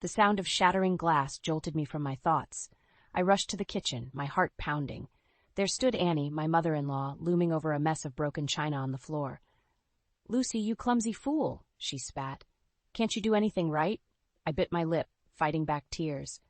The sound of shattering glass jolted me from my thoughts. I rushed to the kitchen, my heart pounding. There stood Annie, my mother-in-law, looming over a mess of broken china on the floor. "Lucy, you clumsy fool," she spat. "Can't you do anything right?" I bit my lip, fighting back tears.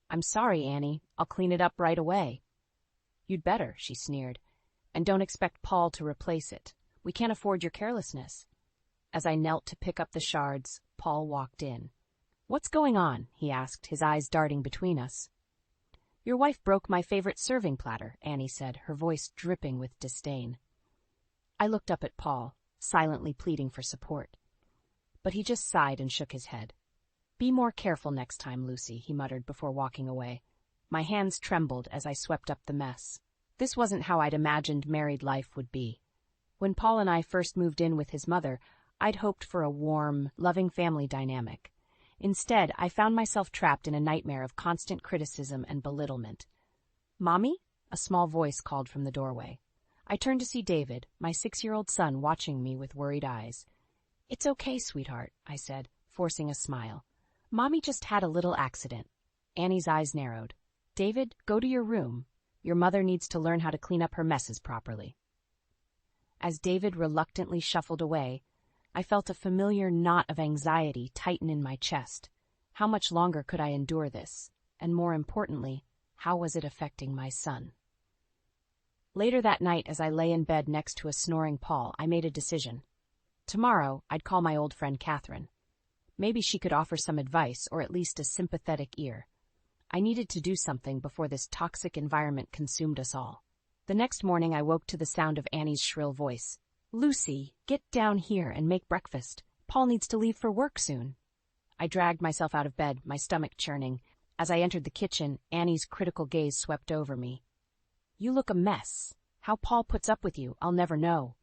"I'm sorry, Annie. I'll clean it up right away." "You'd better," she sneered. "And don't expect Paul to replace it. We can't afford your carelessness." As I knelt to pick up the shards, Paul walked in. "What's going on?" he asked, his eyes darting between us. "Your wife broke my favorite serving platter," Annie said, her voice dripping with disdain. I looked up at Paul, silently pleading for support. But he just sighed and shook his head. "Be more careful next time, Lucy," he muttered before walking away. My hands trembled as I swept up the mess. This wasn't how I'd imagined married life would be. When Paul and I first moved in with his mother, I'd hoped for a warm, loving family dynamic. Instead, I found myself trapped in a nightmare of constant criticism and belittlement. "Mommy?" a small voice called from the doorway. I turned to see David, my 6-year-old son, watching me with worried eyes. "It's okay, sweetheart," I said, forcing a smile. "Mommy just had a little accident." Annie's eyes narrowed. "David, go to your room. Your mother needs to learn how to clean up her messes properly." As David reluctantly shuffled away, I felt a familiar knot of anxiety tighten in my chest. How much longer could I endure this? And more importantly, how was it affecting my son? Later that night, as I lay in bed next to a snoring Paul, I made a decision. Tomorrow, I'd call my old friend Catherine. Maybe she could offer some advice, or at least a sympathetic ear. I needed to do something before this toxic environment consumed us all. The next morning, I woke to the sound of Annie's shrill voice. "Lucy, get down here and make breakfast. Paul needs to leave for work soon." I dragged myself out of bed, my stomach churning. As I entered the kitchen, Annie's critical gaze swept over me. "You look a mess. How Paul puts up with you, I'll never know."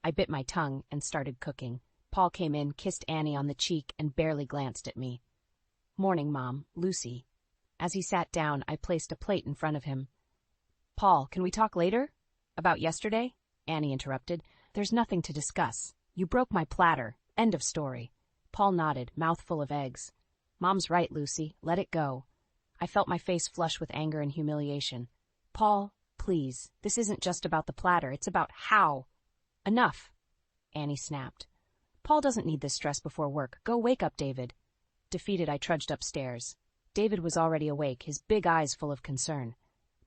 I bit my tongue and started cooking. Paul came in, kissed Annie on the cheek, and barely glanced at me. "Morning, Mom, Lucy." As he sat down, I placed a plate in front of him. "Paul, can we talk later? About yesterday?" Annie interrupted. "There's nothing to discuss. You broke my platter. End of story." Paul nodded, mouth full of eggs. "Mom's right, Lucy. Let it go." I felt my face flush with anger and humiliation. "Paul, please, this isn't just about the platter. It's about how." "Enough," Annie snapped. "Paul doesn't need this stress before work. Go wake up David." Defeated, I trudged upstairs. David was already awake, his big eyes full of concern.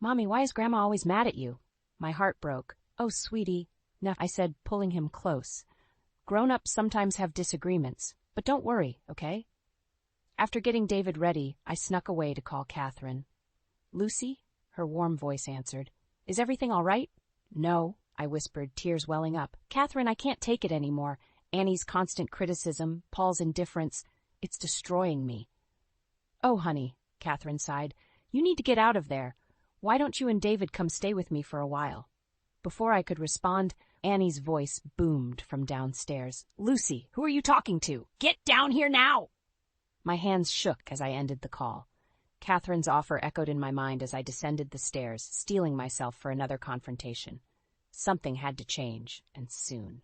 "Mommy, why is Grandma always mad at you?" My heart broke. "Oh, sweetie," I said, pulling him close. "Grown-ups sometimes have disagreements, but don't worry, okay?" After getting David ready, I snuck away to call Catherine. "Lucy?" her warm voice answered. "Is everything all right?" "No," I whispered, tears welling up. "Catherine, I can't take it anymore. Annie's constant criticism, Paul's indifference, it's destroying me." "Oh, honey," Catherine sighed, "you need to get out of there. Why don't you and David come stay with me for a while?" Before I could respond, Annie's voice boomed from downstairs. "Lucy, who are you talking to? Get down here now!" My hands shook as I ended the call. Catherine's offer echoed in my mind as I descended the stairs, steeling myself for another confrontation. Something had to change, and soon.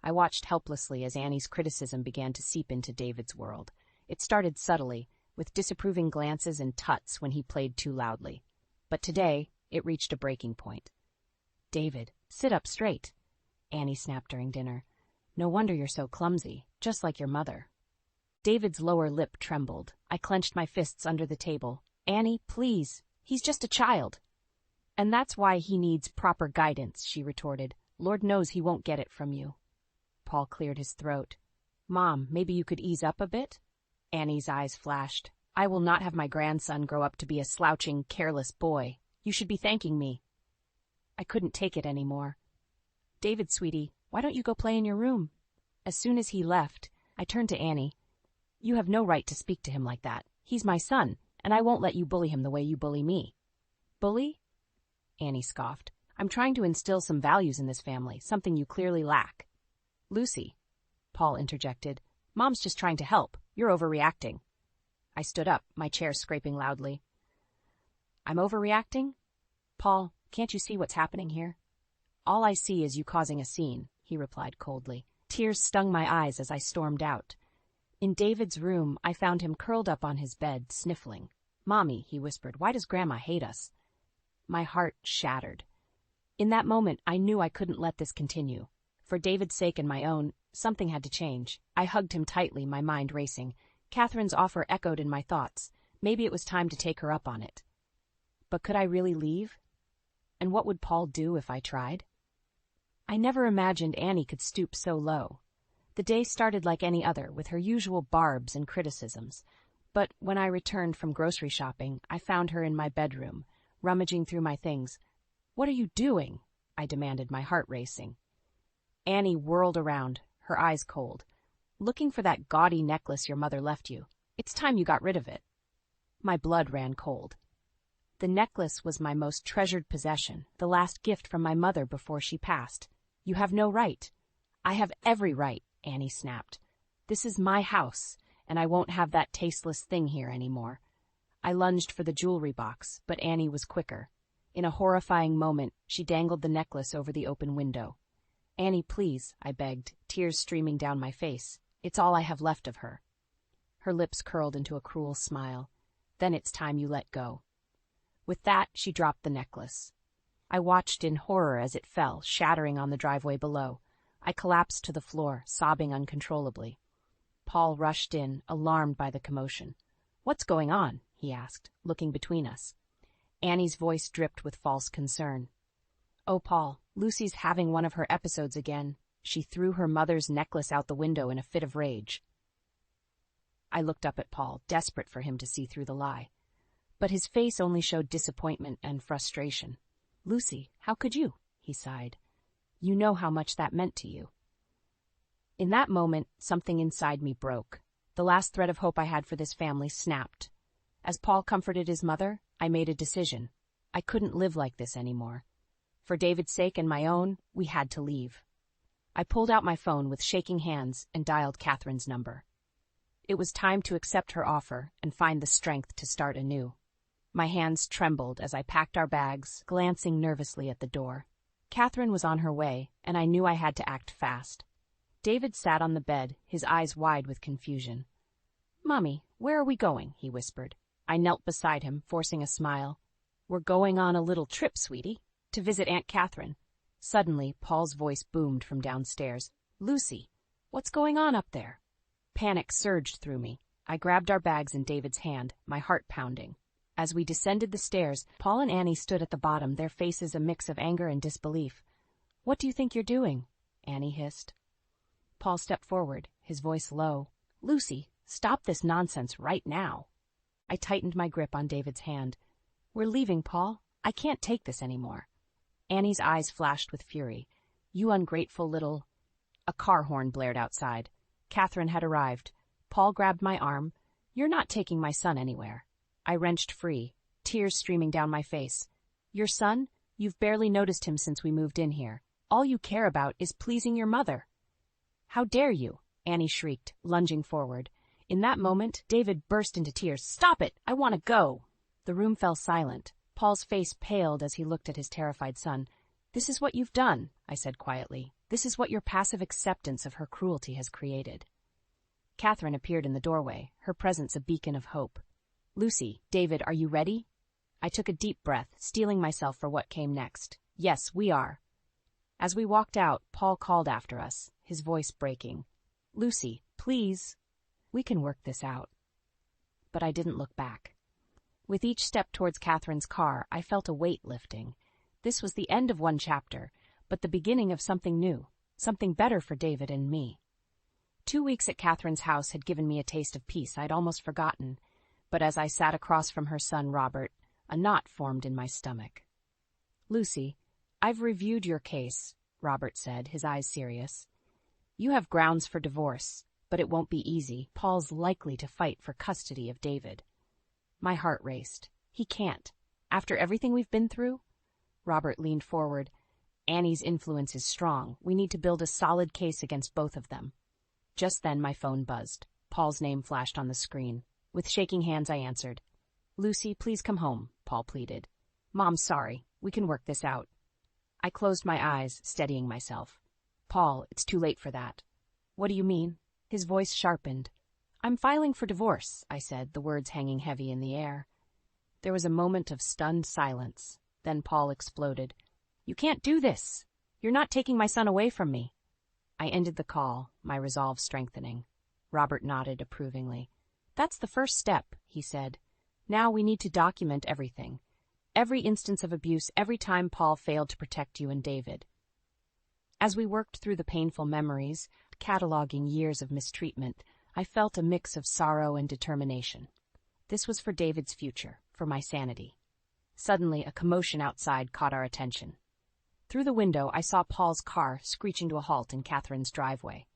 I watched helplessly as Annie's criticism began to seep into David's world. It started subtly, with disapproving glances and tuts when he played too loudly. But today, it reached a breaking point. "David, sit up straight," Annie snapped during dinner. "No wonder you're so clumsy, just like your mother." David's lower lip trembled. I clenched my fists under the table. "Annie, please. He's just a child." "And that's why he needs proper guidance," she retorted. "Lord knows he won't get it from you." Paul cleared his throat. "Mom, maybe you could ease up a bit?" Annie's eyes flashed. "I will not have my grandson grow up to be a slouching, careless boy. You should be thanking me." I couldn't take it anymore. "David, sweetie, why don't you go play in your room?" As soon as he left, I turned to Annie. "You have no right to speak to him like that. He's my son, and I won't let you bully him the way you bully me." "Bully?" Annie scoffed. "I'm trying to instill some values in this family, something you clearly lack." "Lucy," Paul interjected, "Mom's just trying to help. You're overreacting." I stood up, my chair scraping loudly. "I'm overreacting? Paul, can't you see what's happening here?" "All I see is you causing a scene," he replied coldly. Tears stung my eyes as I stormed out. In David's room, I found him curled up on his bed, sniffling. "Mommy," he whispered, "why does Grandma hate us?" My heart shattered. In that moment, I knew I couldn't let this continue. For David's sake and my own, something had to change. I hugged him tightly, my mind racing. Catherine's offer echoed in my thoughts. Maybe it was time to take her up on it. But could I really leave? And what would Paul do if I tried? I never imagined Annie could stoop so low. The day started like any other, with her usual barbs and criticisms. But when I returned from grocery shopping, I found her in my bedroom, rummaging through my things. "What are you doing?" I demanded, my heart racing. Annie whirled around, her eyes cold. "Looking for that gaudy necklace your mother left you. It's time you got rid of it." My blood ran cold. The necklace was my most treasured possession, the last gift from my mother before she passed. "You have no right." "I have every right," Annie snapped. "This is my house, and I won't have that tasteless thing here anymore." I lunged for the jewelry box, but Annie was quicker. In a horrifying moment, she dangled the necklace over the open window. "Annie, please," I begged, tears streaming down my face. "It's all I have left of her." Her lips curled into a cruel smile. "Then it's time you let go." With that, she dropped the necklace. I watched in horror as it fell, shattering on the driveway below. I collapsed to the floor, sobbing uncontrollably. Paul rushed in, alarmed by the commotion. "What's going on?" he asked, looking between us. Annie's voice dripped with false concern. "Oh, Paul, Lucy's having one of her episodes again. She threw her mother's necklace out the window in a fit of rage." I looked up at Paul, desperate for him to see through the lie. But his face only showed disappointment and frustration. "Lucy, how could you?" he sighed. "You know how much that meant to you." In that moment, something inside me broke. The last thread of hope I had for this family snapped. As Paul comforted his mother, I made a decision. I couldn't live like this anymore. For David's sake and my own, we had to leave. I pulled out my phone with shaking hands and dialed Catherine's number. It was time to accept her offer and find the strength to start anew. My hands trembled as I packed our bags, glancing nervously at the door. Catherine was on her way, and I knew I had to act fast. David sat on the bed, his eyes wide with confusion. "Mommy, where are we going?" he whispered. I knelt beside him, forcing a smile. "We're going on a little trip, sweetie, to visit Aunt Catherine." Suddenly, Paul's voice boomed from downstairs. "Lucy, what's going on up there?" Panic surged through me. I grabbed our bags in David's hand, my heart pounding. As we descended the stairs, Paul and Annie stood at the bottom, their faces a mix of anger and disbelief. "What do you think you're doing?" Annie hissed. Paul stepped forward, his voice low. "Lucy, stop this nonsense right now." I tightened my grip on David's hand. "We're leaving, Paul. I can't take this anymore." Annie's eyes flashed with fury. "You ungrateful little—" A car horn blared outside. Catherine had arrived. Paul grabbed my arm. "You're not taking my son anywhere." I wrenched free, tears streaming down my face. "Your son? You've barely noticed him since we moved in here. All you care about is pleasing your mother." "How dare you?" Annie shrieked, lunging forward. In that moment, David burst into tears. "Stop it! I want to go!" The room fell silent. Paul's face paled as he looked at his terrified son. "This is what you've done," I said quietly. "This is what your passive acceptance of her cruelty has created." Catherine appeared in the doorway, her presence a beacon of hope. "Lucy, David, are you ready?" I took a deep breath, steeling myself for what came next. "Yes, we are." As we walked out, Paul called after us, his voice breaking. "Lucy, please. We can work this out." But I didn't look back. With each step towards Catherine's car, I felt a weight lifting. This was the end of one chapter, but the beginning of something new, something better for David and me. 2 weeks at Catherine's house had given me a taste of peace I'd almost forgotten, but as I sat across from her son, Robert, a knot formed in my stomach. "Lucy, I've reviewed your case," Robert said, his eyes serious. "You have grounds for divorce, but it won't be easy. Paul's likely to fight for custody of David." My heart raced. He can't. After everything we've been through? Robert leaned forward. "Annie's influence is strong. We need to build a solid case against both of them." Just then my phone buzzed. Paul's name flashed on the screen. With shaking hands I answered. "Lucy, please come home," Paul pleaded. "Mom, sorry. We can work this out." I closed my eyes, steadying myself. "Paul, it's too late for that." "What do you mean?" His voice sharpened. I'm filing for divorce, I said, the words hanging heavy in the air. There was a moment of stunned silence. Then Paul exploded. You can't do this. You're not taking my son away from me. I ended the call, my resolve strengthening. Robert nodded approvingly. That's the first step, he said. Now we need to document everything. Every instance of abuse, every time Paul failed to protect you and David. As we worked through the painful memories, cataloging years of mistreatment, I felt a mix of sorrow and determination. This was for David's future, for my sanity. Suddenly, a commotion outside caught our attention. Through the window, I saw Paul's car screeching to a halt in Catherine's driveway.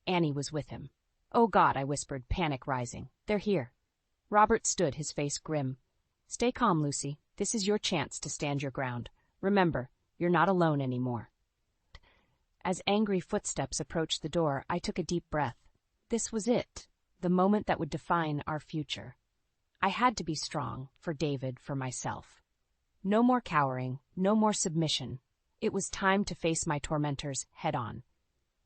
Annie was with him. Oh God, I whispered, panic rising. They're here. Robert stood, his face grim. Stay calm, Lucy. This is your chance to stand your ground. Remember, you're not alone anymore. As angry footsteps approached the door, I took a deep breath. This was it, the moment that would define our future. I had to be strong, for David, for myself. No more cowering, no more submission. It was time to face my tormentors head-on.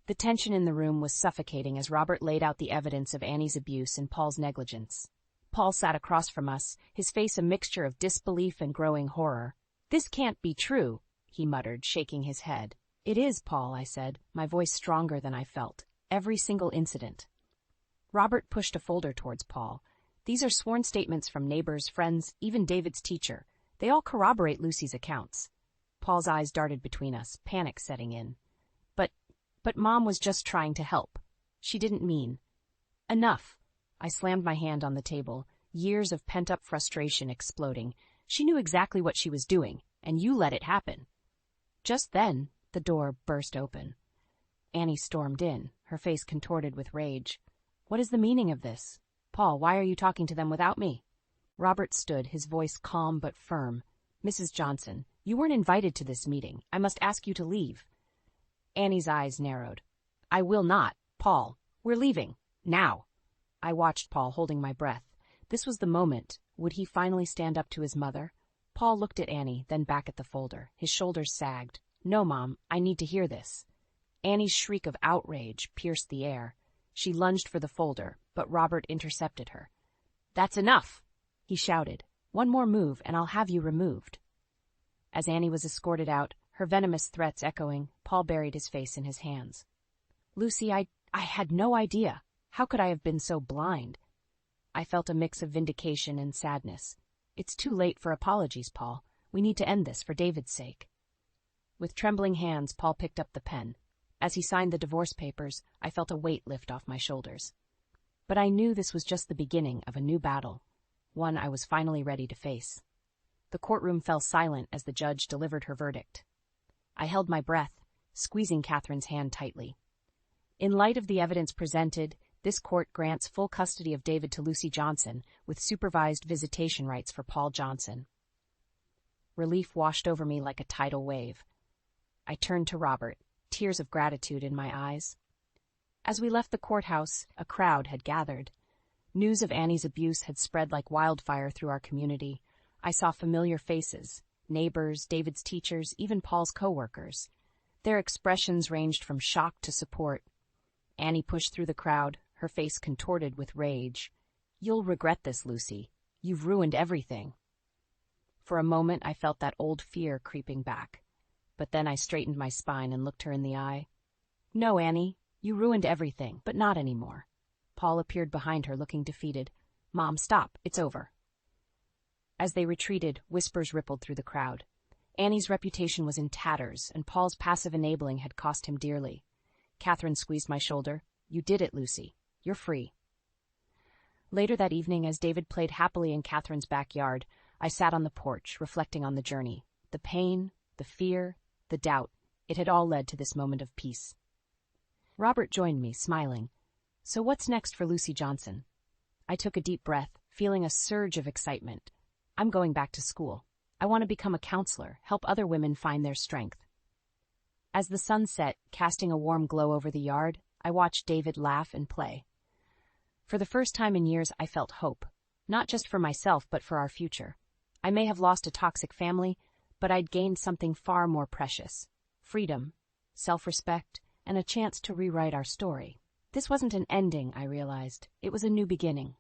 The tension in the room was suffocating as Robert laid out the evidence of Annie's abuse and Paul's negligence. Paul sat across from us, his face a mixture of disbelief and growing horror. This can't be true, he muttered, shaking his head. It is, Paul, I said, my voice stronger than I felt. Every single incident. Robert pushed a folder towards Paul. These are sworn statements from neighbors, friends, even David's teacher. They all corroborate Lucy's accounts. Paul's eyes darted between us, panic setting in. But Mom was just trying to help. She didn't mean. Enough. I slammed my hand on the table, years of pent-up frustration exploding. She knew exactly what she was doing, and you let it happen. Just then, the door burst open. Annie stormed in, her face contorted with rage. What is the meaning of this? Paul, why are you talking to them without me? Robert stood, his voice calm but firm. Mrs. Johnson, you weren't invited to this meeting. I must ask you to leave. Annie's eyes narrowed. I will not. Paul, we're leaving. Now. I watched Paul, holding my breath. This was the moment. Would he finally stand up to his mother? Paul looked at Annie, then back at the folder. His shoulders sagged. No, Mom, I need to hear this. Annie's shriek of outrage pierced the air. She lunged for the folder, but Robert intercepted her. That's enough, he shouted. One more move, and I'll have you removed. As Annie was escorted out, her venomous threats echoing, Paul buried his face in his hands. Lucy, I had no idea. How could I have been so blind? I felt a mix of vindication and sadness. It's too late for apologies, Paul. We need to end this for David's sake. With trembling hands, Paul picked up the pen. As he signed the divorce papers, I felt a weight lift off my shoulders. But I knew this was just the beginning of a new battle, one I was finally ready to face. The courtroom fell silent as the judge delivered her verdict. I held my breath, squeezing Catherine's hand tightly. In light of the evidence presented, this court grants full custody of David to Lucy Johnson, with supervised visitation rights for Paul Johnson. Relief washed over me like a tidal wave. I turned to Robert, tears of gratitude in my eyes. As we left the courthouse, a crowd had gathered. News of Annie's abuse had spread like wildfire through our community. I saw familiar faces, neighbors, David's teachers, even Paul's co-workers. Their expressions ranged from shock to support. Annie pushed through the crowd, her face contorted with rage. You'll regret this, Lucy. You've ruined everything. For a moment, I felt that old fear creeping back. But then I straightened my spine and looked her in the eye. No, Annie, you ruined everything, but not anymore. Paul appeared behind her, looking defeated. Mom, stop. It's over. As they retreated, whispers rippled through the crowd. Annie's reputation was in tatters, and Paul's passive enabling had cost him dearly. Catherine squeezed my shoulder. You did it, Lucy. You're free. Later that evening, as David played happily in Catherine's backyard, I sat on the porch, reflecting on the journey. The pain, the fear, the doubt, it had all led to this moment of peace. Robert joined me, smiling. So what's next for Lucy Johnson? I took a deep breath, feeling a surge of excitement. I'm going back to school. I want to become a counselor, help other women find their strength. As the sun set, casting a warm glow over the yard, I watched David laugh and play. For the first time in years, I felt hope, not just for myself, but for our future. I may have lost a toxic family, but I'd gained something far more precious: freedom, self-respect, and a chance to rewrite our story. This wasn't an ending, I realized. It was a new beginning.